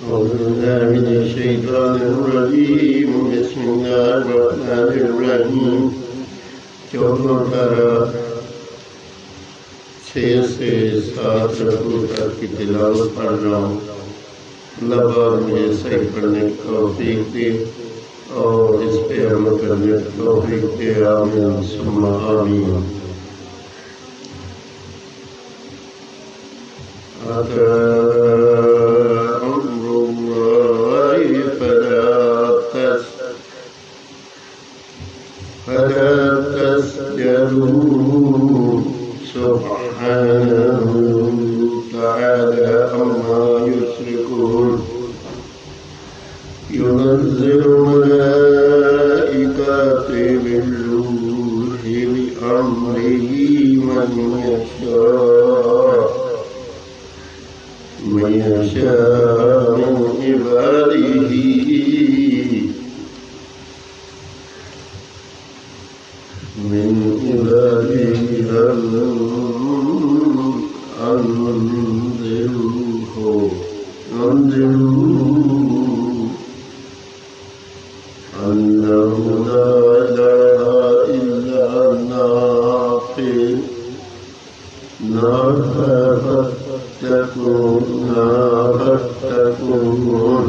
أعوذ بالله من الشيطان الرجيم بسم الله الرحمن الرحيم 14 पारा 6 से 7 रकू तक की तिलावत पढ़ रहा हूँ। अल्लाह पाक मुझे सही पढ़ने की तौफीक दे और इस पे अमल करने की तौफीक दे। आमीन सुम्मा आमीन। فلا تسجدوا سبحانه تعالى عما يشركون ينزل ملائكته بالروح بأمره من يشاء من عباده أنذروه أنه لا إله إلا أنا فاتقون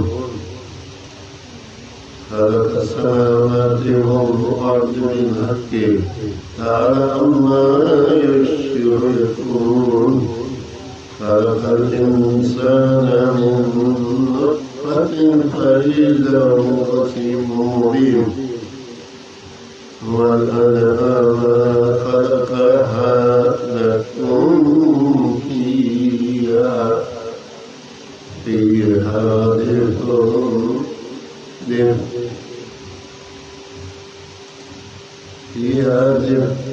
خلق السماوات والأرض بالحق تعالى عما يشركون خلق الإنسان من نطفة فإذا هو خصيم مبين والأنعام خلقها لكم فيها دفء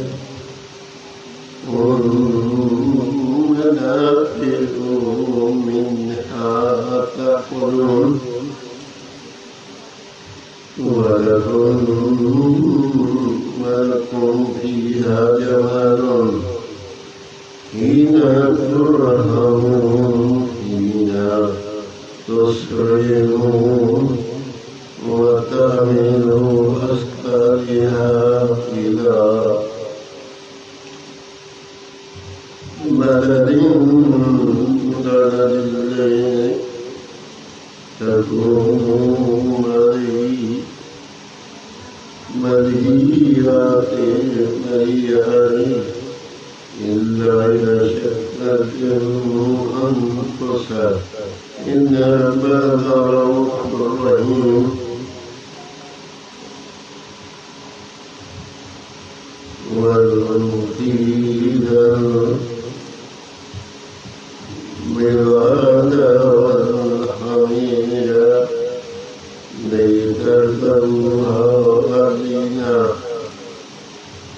ومنافع منها تأكلون ولكم فيها جمال حين ترهمون حين تسرعون وتعملوا أسكارها إلى بلد تكون مريات إلا إذا شكت أنفسها إن ربك رؤوف رحيم والمفيدة بالغادة والحميدة لتركبوها وقدنا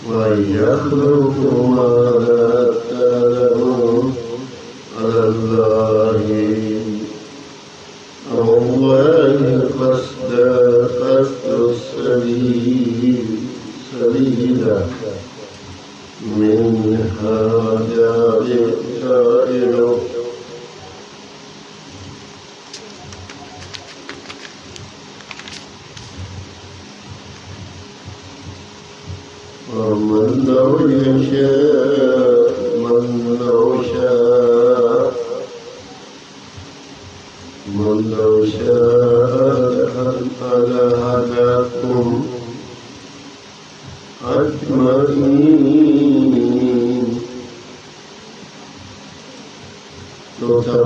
ويخلق ما لا تعلمون على الله قصد السبيل منها جائر ومن لو شاء لهداكم أجمعين चौथा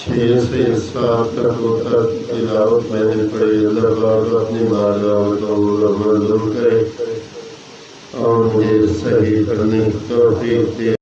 6 से 7 तक तिलावत मैंने पढ़ी। अल्लाह पाक अपनी बारगाह को मंजूर करे और मुझे सही करने की तौफीक दे।